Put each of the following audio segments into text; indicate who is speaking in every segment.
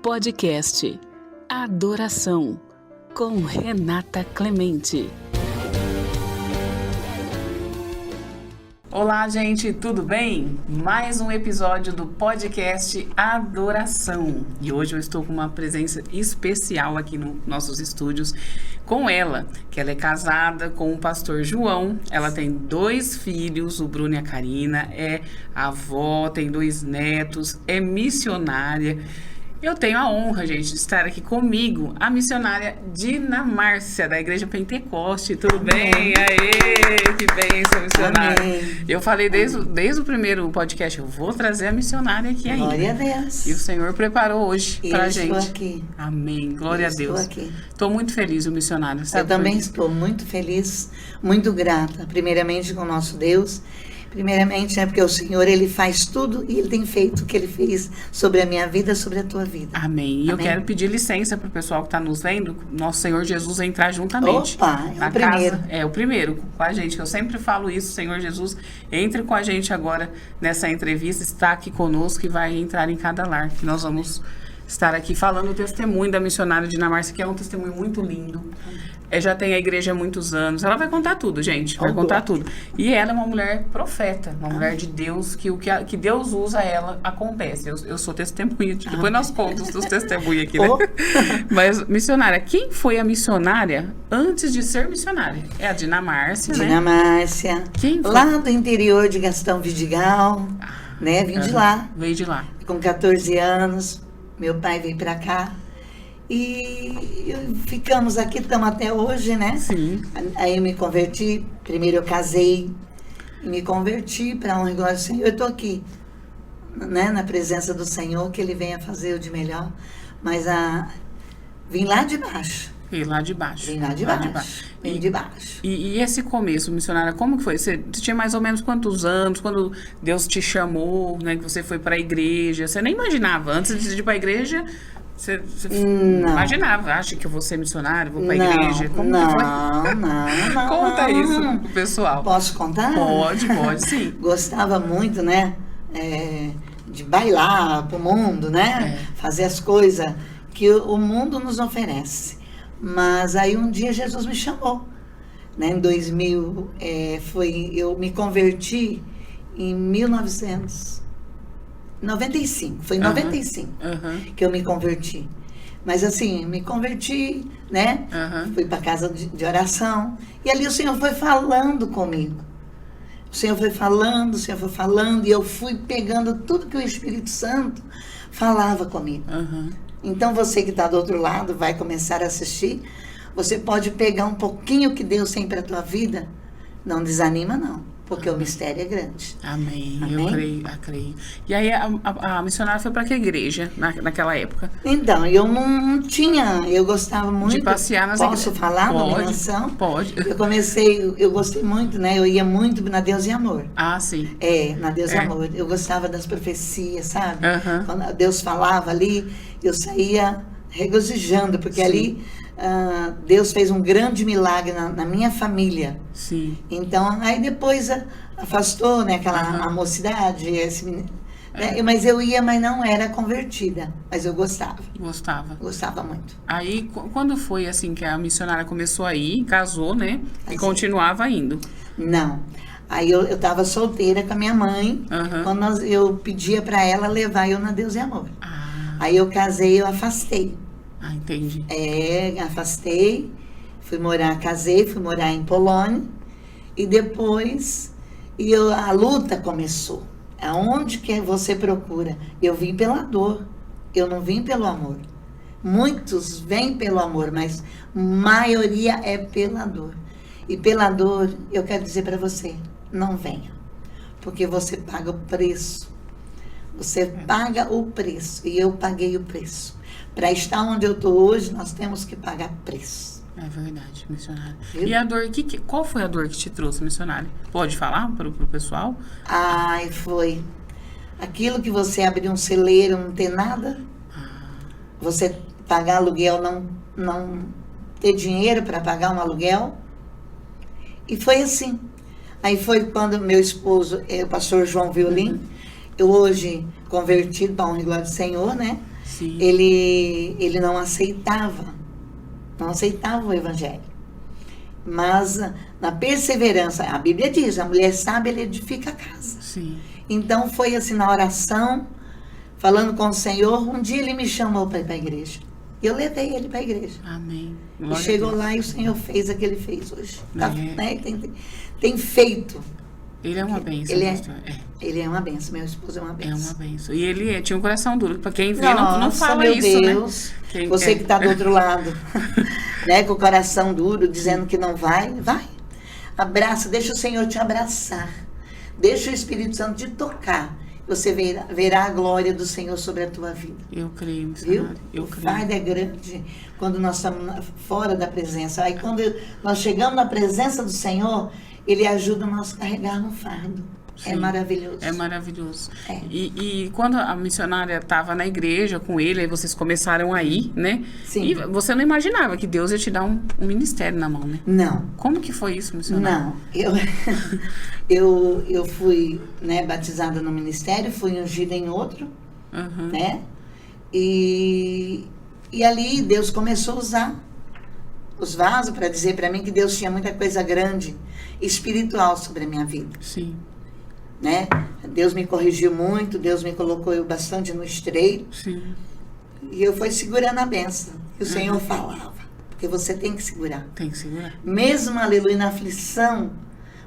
Speaker 1: Podcast Adoração com Renata Clemente.
Speaker 2: Olá, gente, tudo bem? Mais um episódio do podcast Adoração. E hoje eu estou com uma presença especial aqui nos nossos estúdios com ela, que ela é casada com o pastor João. Ela tem 2 filhos, o Bruno e a Karina, é avó, tem 2 netos, é missionária. Eu tenho a honra, gente, de estar aqui comigo, a missionária Dina Márcia, da Igreja Pentecoste. Tudo bem? Aê, que bênção, missionária.
Speaker 3: Amém.
Speaker 2: Eu falei desde o primeiro podcast, eu vou trazer a missionária aqui ainda.
Speaker 3: Glória a Deus.
Speaker 2: E o Senhor preparou hoje pra gente.
Speaker 3: Eu estou aqui.
Speaker 2: Amém. Glória a Deus.
Speaker 3: Estou aqui.
Speaker 2: Estou muito feliz, o missionário.
Speaker 3: Eu
Speaker 2: Sabe
Speaker 3: também
Speaker 2: por quê?
Speaker 3: estou muito feliz, muito grata, primeiramente com o nosso Deus. Primeiramente, porque o Senhor, Ele faz tudo e Ele tem feito o que Ele fez sobre a minha vida, sobre a tua vida.
Speaker 2: Amém. E eu
Speaker 3: Amém.
Speaker 2: quero pedir licença para o pessoal que está nos vendo, nosso Senhor Jesus entrar juntamente.
Speaker 3: Opa, é
Speaker 2: na
Speaker 3: o primeiro.
Speaker 2: Casa, o primeiro, com a gente. Eu sempre falo isso, Senhor Jesus, entre com a gente agora nessa entrevista, está aqui conosco e vai entrar em cada lar, que nós vamos estar aqui falando o testemunho da missionária Dina Márcia, que é um testemunho muito lindo. Já tem a igreja há muitos anos. Ela vai contar tudo, gente. Vai contar tudo. E ela é uma mulher profeta, uma mulher de Deus, que o que Deus usa ela acontece. Eu sou testemunha. Depois nós contamos dos testemunhos aqui, né? Mas, missionária, quem foi a missionária antes de ser missionária? É a Dina Márcia,
Speaker 3: Dina
Speaker 2: né?
Speaker 3: Márcia,
Speaker 2: Quem foi?
Speaker 3: lá do interior de Gastão Vidigal, né? Vim de lá,
Speaker 2: Veio de lá.
Speaker 3: com 14 anos, meu pai veio pra cá. E ficamos aqui, estamos até hoje, né?
Speaker 2: Sim.
Speaker 3: Aí eu me converti, primeiro eu casei, e me converti para a honra e glória do Senhor. Eu estou aqui, né, na presença do Senhor, que Ele venha fazer o de melhor. Mas vim lá de baixo.
Speaker 2: Veio lá de baixo.
Speaker 3: Vim lá de baixo. Vim de baixo.
Speaker 2: E esse começo, missionária, como que foi? Você tinha mais ou menos quantos anos quando Deus te chamou, né? Que você foi para a igreja? Você nem imaginava, antes de ir para a igreja... Você imaginava, acha que eu vou ser missionário, vou para a igreja? Como que foi?
Speaker 3: Não.
Speaker 2: Conta isso pro pessoal.
Speaker 3: Posso contar?
Speaker 2: Pode sim.
Speaker 3: Gostava muito, né, de bailar pro mundo, né, fazer as coisas que o mundo nos oferece. Mas aí um dia Jesus me chamou, né, em 2000, eu me converti em 1995, foi em 95 que eu me converti. Mas assim, me converti, né? Fui para casa de oração. E ali o Senhor foi falando comigo. O Senhor foi falando, e eu fui pegando tudo que o Espírito Santo falava comigo. Então você que está do outro lado, vai começar a assistir, você pode pegar um pouquinho que Deus tem para a tua vida. Não desanima, não. Porque o mistério é grande.
Speaker 2: Amém.
Speaker 3: Amém?
Speaker 2: Eu creio. E aí a missionária foi para que igreja naquela época?
Speaker 3: Então, eu não tinha, eu gostava muito.
Speaker 2: De passear nas igrejas.
Speaker 3: Posso falar
Speaker 2: Pode,
Speaker 3: nominação?
Speaker 2: Pode.
Speaker 3: Eu gostei muito, né? Eu ia muito na Deus e Amor.
Speaker 2: Ah, sim.
Speaker 3: Na Deus e Amor. Eu gostava das profecias, sabe?
Speaker 2: Aham.
Speaker 3: Quando Deus falava ali, eu saía regozijando, porque
Speaker 2: Sim.
Speaker 3: ali Deus fez um grande milagre na minha família.
Speaker 2: Sim.
Speaker 3: Então, aí depois afastou, né, a mocidade, né, mas eu ia, mas não era convertida, mas eu gostava. Gostava muito.
Speaker 2: Aí, quando foi assim que a missionária começou a ir, casou, né? E continuava indo?
Speaker 3: Não. Aí eu estava solteira com a minha mãe, quando eu pedia para ela levar eu na Deus e Amor. Aí eu casei, eu afastei.
Speaker 2: Ah, entendi.
Speaker 3: Afastei, fui morar em Polônia, e depois a luta começou. Aonde que você procura? Eu vim pela dor, eu não vim pelo amor. Muitos vêm pelo amor, mas maioria é pela dor. E pela dor, eu quero dizer para você, não venha, porque você paga o preço. Você paga o preço, e eu paguei o preço. Para estar onde eu estou hoje, nós temos que pagar preço.
Speaker 2: É verdade, missionária.
Speaker 3: Viu?
Speaker 2: E a dor, qual foi a dor que te trouxe, missionária? Pode falar para o pessoal?
Speaker 3: Foi aquilo que você abrir um celeiro, não ter nada. Você pagar aluguel, não ter dinheiro para pagar um aluguel. E foi assim. Aí foi quando meu esposo, o pastor João Violim, eu hoje convertido para a honra e glória do Senhor, né?
Speaker 2: Sim.
Speaker 3: Ele não aceitava o evangelho. Mas na perseverança, a Bíblia diz, a mulher sábia, ela edifica a casa.
Speaker 2: Sim.
Speaker 3: Então foi assim, na oração, falando com o Senhor, um dia ele me chamou para ir para a igreja. E eu levei ele para a igreja.
Speaker 2: Amém.
Speaker 3: E
Speaker 2: Glória
Speaker 3: chegou
Speaker 2: a Deus.
Speaker 3: lá e o Senhor fez o que ele fez hoje. Tá,
Speaker 2: É.
Speaker 3: né? Tem feito.
Speaker 2: Ele é uma bênção.
Speaker 3: Ele é,
Speaker 2: pastor.
Speaker 3: ele é uma benção, meu esposo é uma
Speaker 2: É
Speaker 3: benção.
Speaker 2: uma bênção. E ele tinha um coração duro. Para quem vê, não
Speaker 3: Nossa,
Speaker 2: fala
Speaker 3: meu
Speaker 2: isso,
Speaker 3: Deus.
Speaker 2: né? Quem,
Speaker 3: Você que está do outro lado, né, com o coração duro, dizendo que não vai, vai. Abraça, deixa o Senhor te abraçar. Deixa o Espírito Santo te tocar. Você verá a glória do Senhor sobre a tua vida.
Speaker 2: Eu creio,
Speaker 3: Viu?
Speaker 2: missionário. Eu
Speaker 3: O
Speaker 2: creio.
Speaker 3: fardo é grande quando nós estamos fora da presença. Aí quando nós chegamos na presença do Senhor, Ele ajuda nós a carregar no fardo. É
Speaker 2: Sim.
Speaker 3: maravilhoso.
Speaker 2: É maravilhoso.
Speaker 3: É.
Speaker 2: E quando a missionária estava na igreja com ele, aí vocês começaram a ir, né?
Speaker 3: Sim.
Speaker 2: E você não imaginava que Deus ia te dar um ministério na mão, né?
Speaker 3: Não.
Speaker 2: Como que foi isso, missionária?
Speaker 3: Não, eu fui, né, batizada no ministério, fui ungida em outro,
Speaker 2: Aham.
Speaker 3: né? E ali Deus começou a usar os vasos para dizer para mim que Deus tinha muita coisa grande, espiritual sobre a minha vida,
Speaker 2: Sim,
Speaker 3: né? Deus me corrigiu muito, Deus me colocou eu bastante no estreito
Speaker 2: sim.
Speaker 3: e eu fui segurando a bênção. E o Senhor falava, porque você tem que segurar.
Speaker 2: Tem que segurar.
Speaker 3: Mesmo, aleluia, na aflição,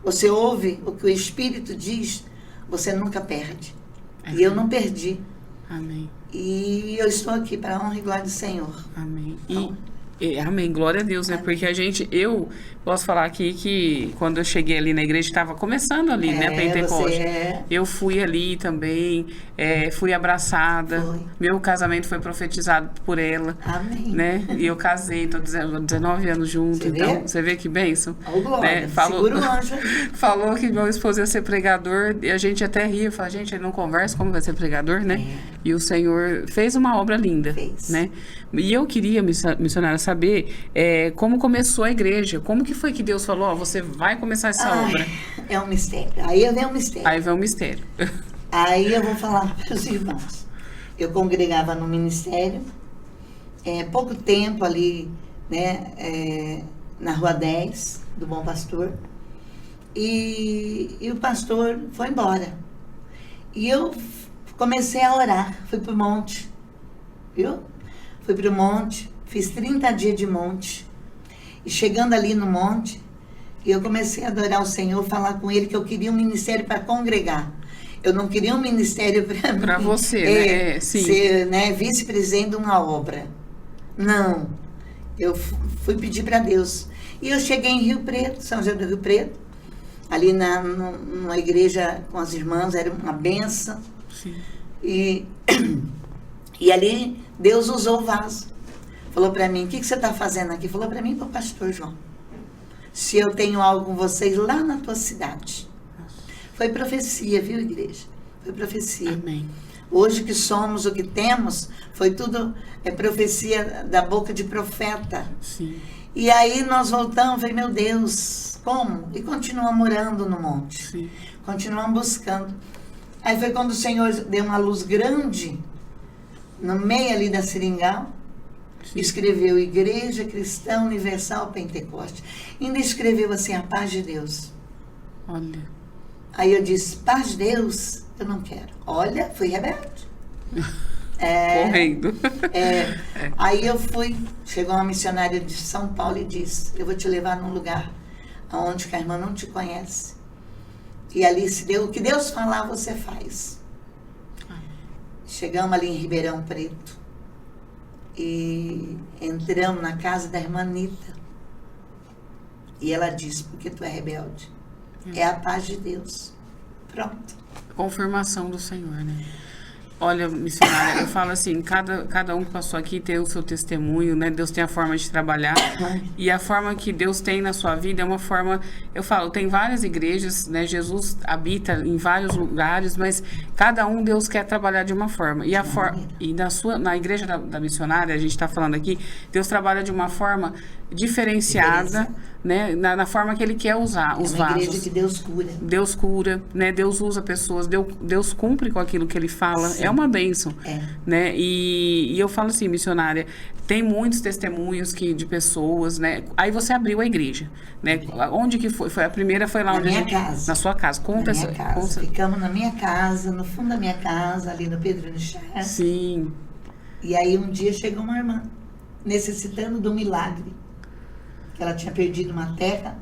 Speaker 3: você ouve o que o Espírito diz, você nunca perde. E eu não perdi.
Speaker 2: Amém.
Speaker 3: E eu estou aqui para a honra e glória do Senhor.
Speaker 2: Amém. Amém, glória a Deus, né? Porque eu posso falar aqui que quando eu cheguei ali na igreja, estava começando ali, né, Pentecoste. Eu fui ali também, fui abraçada.
Speaker 3: Foi.
Speaker 2: Meu casamento foi profetizado por ela,
Speaker 3: Amém.
Speaker 2: né? E eu casei, tô 19 anos junto,
Speaker 3: Você
Speaker 2: então,
Speaker 3: vê?
Speaker 2: você vê que bênção.
Speaker 3: Ô, glória,
Speaker 2: Né? Falou,
Speaker 3: segura o anjo aí.
Speaker 2: falou que meu esposo ia ser pregador, e a gente até ria, fala, gente, ele não conversa, como vai ser pregador, né? E o Senhor fez uma obra linda,
Speaker 3: Fez.
Speaker 2: né? E eu queria, missionária, saber como começou a igreja, como que foi que Deus falou, ó, você vai começar essa obra?
Speaker 3: É um mistério. Aí vem um mistério.
Speaker 2: Aí vem o mistério.
Speaker 3: Aí eu vou falar para os irmãos. Eu congregava no ministério, pouco tempo ali, né, na Rua 10, do Bom Pastor, e o pastor foi embora. E eu comecei a orar, fui para o monte, viu? Fui para o monte, fiz 30 dias de monte, e chegando ali no monte, eu comecei a adorar o Senhor, falar com Ele que eu queria um ministério para congregar. Eu não queria um ministério
Speaker 2: Para você, né? Sim.
Speaker 3: Ser, né, vice-presidente de uma obra. Não. Eu fui pedir para Deus. E eu cheguei em Rio Preto, São José do Rio Preto, ali numa igreja com as irmãs, era uma benção.
Speaker 2: Sim.
Speaker 3: E ali Deus usou o vaso. Falou para mim, o que você está fazendo aqui? Falou para mim, para o pastor João. Se eu tenho algo com vocês lá na tua cidade. Foi profecia, viu, igreja? Foi profecia.
Speaker 2: Amém.
Speaker 3: Hoje que somos o que temos, foi tudo profecia da boca de profeta.
Speaker 2: Sim.
Speaker 3: E aí nós voltamos, falei, meu Deus, como? E continuamos morando no monte.
Speaker 2: Sim.
Speaker 3: Continuamos buscando. Aí foi quando o Senhor deu uma luz grande, no meio ali da seringal,
Speaker 2: Sim.
Speaker 3: escreveu Igreja Cristã Universal Pentecoste. Ainda escreveu assim, a paz de Deus.
Speaker 2: Olha.
Speaker 3: Aí eu disse, paz de Deus, eu não quero. Olha, fui rebelde.
Speaker 2: Correndo.
Speaker 3: Aí eu fui, chegou uma missionária de São Paulo e disse, eu vou te levar num lugar onde a irmã não te conhece. E ali, o que Deus falar, você faz. Chegamos ali em Ribeirão Preto. E entramos na casa da irmã Anitta. E ela disse, porque tu é rebelde. É a paz de Deus. Pronto.
Speaker 2: Confirmação do Senhor, né? Olha, missionária, eu falo assim, cada um que passou aqui tem o seu testemunho, né? Deus tem a forma de trabalhar. E a forma que Deus tem na sua vida é uma forma... Eu falo, tem várias igrejas, né? Jesus habita em vários lugares, mas cada um Deus quer trabalhar de uma forma. E na igreja da missionária, a gente está falando aqui, Deus trabalha de uma forma diferenciada, né? Na forma que Ele quer usar os vasos. É uma igreja
Speaker 3: que Deus cura.
Speaker 2: Deus cura, né? Deus usa pessoas, Deus cumpre com aquilo que Ele fala.
Speaker 3: Sim.
Speaker 2: é uma bênção,
Speaker 3: É.
Speaker 2: né? E eu falo assim, missionária, tem muitos testemunhos de pessoas, né? Aí você abriu a igreja, né? Onde que foi? A primeira foi lá
Speaker 3: Na
Speaker 2: onde
Speaker 3: minha casa.
Speaker 2: Na sua casa. Conta
Speaker 3: Na minha casa.
Speaker 2: conta-
Speaker 3: Ficamos na minha casa, no fundo da minha casa, ali no Pedro Nichar.
Speaker 2: Sim.
Speaker 3: E aí um dia chegou uma irmã, necessitando de um milagre. Que ela tinha perdido uma terra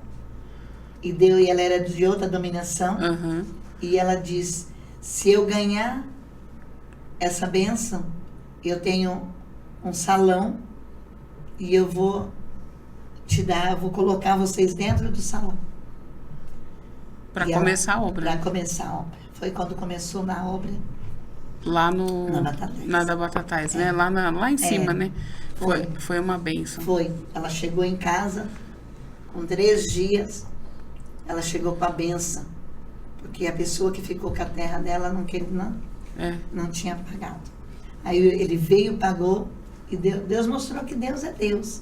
Speaker 3: e ela era de outra dominação.
Speaker 2: Aham.
Speaker 3: E ela diz, se eu ganhar essa bênção, eu tenho um salão e eu vou vou colocar vocês dentro do salão.
Speaker 2: Para
Speaker 3: E
Speaker 2: começar a obra.
Speaker 3: Para começar a obra. Foi quando começou na obra.
Speaker 2: Lá no...
Speaker 3: Na Batatais.
Speaker 2: Na da Batatais, né? Lá em cima, né? Foi uma bênção.
Speaker 3: Foi. Ela chegou em casa, com 3 dias, ela chegou com a benção. Porque a pessoa que ficou com a terra dela não tinha pagado. Aí ele veio, pagou, e Deus mostrou que Deus é Deus.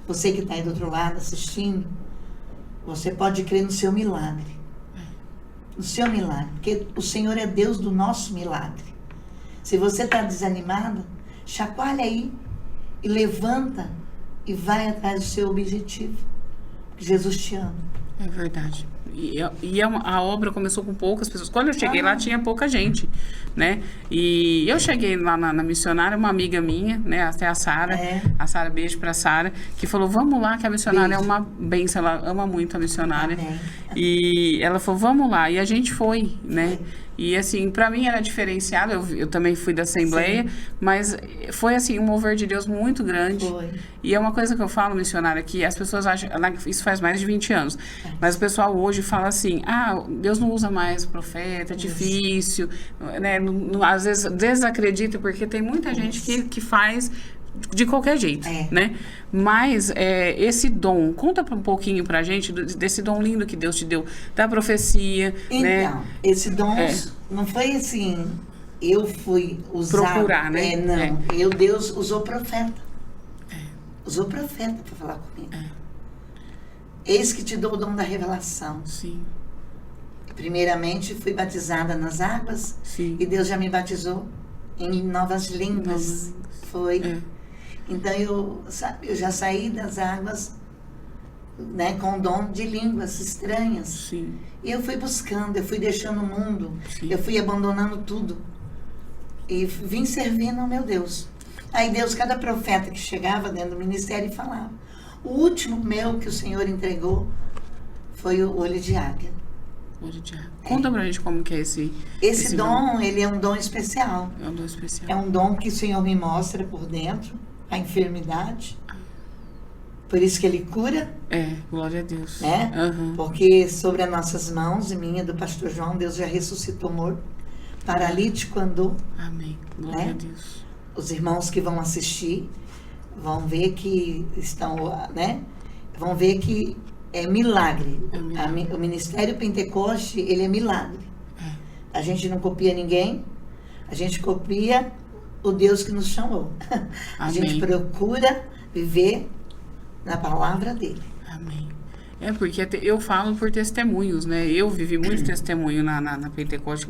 Speaker 3: Você que está aí do outro lado assistindo, você pode crer no seu milagre. No seu milagre. Porque o Senhor é Deus do nosso milagre. Se você está desanimado, chacoalha aí e levanta e vai atrás do seu objetivo. Porque Jesus te ama.
Speaker 2: É verdade. A obra começou com poucas pessoas. Quando eu cheguei lá, tinha pouca gente, né? E eu cheguei lá na missionária, uma amiga minha, né? Até a Sara. A Sara, beijo pra Sara, que falou, vamos lá, que a missionária é uma bênção. Ela ama muito a missionária.
Speaker 3: Amém.
Speaker 2: E ela falou, vamos lá. E a gente foi, né? E assim, pra mim era diferenciado, eu também fui da Assembleia, mas foi assim, um mover de Deus muito grande.
Speaker 3: Foi.
Speaker 2: E é uma coisa que eu falo, missionária, que as pessoas acham, isso faz mais de 20 anos, mas o pessoal hoje fala assim, Deus não usa mais profeta, é difícil, né? Às vezes desacredita, porque tem muita gente que faz de qualquer jeito, né? Mas esse dom, conta um pouquinho pra gente desse dom lindo que Deus te deu, da profecia, né?
Speaker 3: Então, esse dom não foi assim, eu fui usar.
Speaker 2: Procurar, né?
Speaker 3: Não, Deus usou profeta. Usou profeta para falar comigo. Eis que te dou o dom da revelação.
Speaker 2: Sim.
Speaker 3: Primeiramente, fui batizada nas águas.
Speaker 2: Sim.
Speaker 3: E Deus já me batizou em novas línguas. Foi. Então, eu já saí das águas, né, com o dom de línguas estranhas.
Speaker 2: Sim.
Speaker 3: E eu fui buscando, eu fui deixando o mundo.
Speaker 2: Sim.
Speaker 3: Eu fui abandonando tudo. E vim servindo ao meu Deus. Aí Deus, cada profeta que chegava dentro do ministério, falava. O último meu que o Senhor entregou foi o olho de águia.
Speaker 2: Olho de águia. Conta pra gente como que é esse
Speaker 3: dom, ele é um dom especial.
Speaker 2: É um dom especial.
Speaker 3: É um dom que o Senhor me mostra por dentro, a enfermidade. Por isso que ele cura.
Speaker 2: Glória a Deus.
Speaker 3: Né?
Speaker 2: Uhum.
Speaker 3: Porque sobre as nossas mãos, e minha do pastor João, Deus já ressuscitou morto. Paralítico andou.
Speaker 2: Amém. Glória
Speaker 3: Né?
Speaker 2: a Deus.
Speaker 3: Os irmãos que vão assistir vão ver que estão, né? Vão ver que é milagre. O Ministério Pentecoste, ele é milagre. A gente não copia ninguém, a gente copia o Deus que nos chamou. A gente procura viver na palavra dele.
Speaker 2: Amém. Porque eu falo por testemunhos, né? Eu vivi muito testemunho na Pentecoste,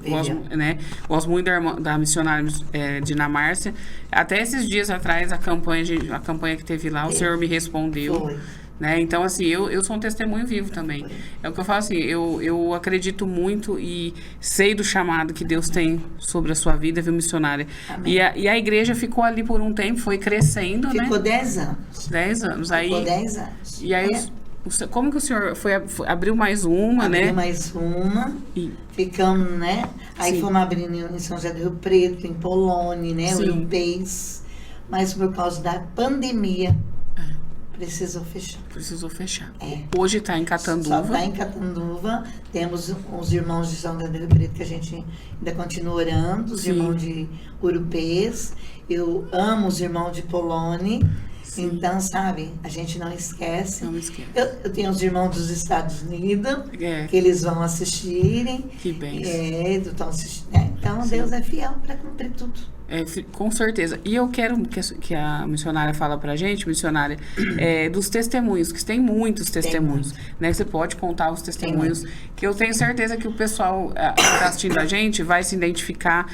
Speaker 2: gosto muito da missionária Dinamárcia. Até esses dias atrás, a campanha que teve lá, o Senhor me respondeu.
Speaker 3: Foi.
Speaker 2: Né? Então, assim, eu sou um testemunho vivo também. É o que eu falo assim, eu acredito muito e sei do chamado que Deus tem sobre a sua vida, viu, missionária? E a igreja ficou ali por um tempo, foi crescendo, né?
Speaker 3: Ficou 10 anos.
Speaker 2: 10 anos.
Speaker 3: Ficou 10 anos.
Speaker 2: E aí, como que o senhor abriu mais uma, né?
Speaker 3: Abriu mais uma, ficamos, né? Aí fomos abrindo em São José do Rio Preto, em Polônia, né? Europeias. Mas por causa da pandemia, precisou fechar. Hoje está em Catanduva. Só está em Catanduva. Temos os irmãos de São José do Rio Preto que a gente ainda continua orando, os irmãos de Urupês. Eu amo os irmãos de Polônia. Então, sabe, a gente não esquece. Eu tenho os irmãos dos Estados Unidos, que eles vão assistirem.
Speaker 2: Que bem.
Speaker 3: Então, Deus é fiel para cumprir tudo.
Speaker 2: Com certeza. E eu quero que a missionária fala pra gente, missionária, dos testemunhos, que tem muitos testemunhos, né? Você pode contar os testemunhos, que eu tenho certeza que o pessoal que está assistindo a gente vai se identificar,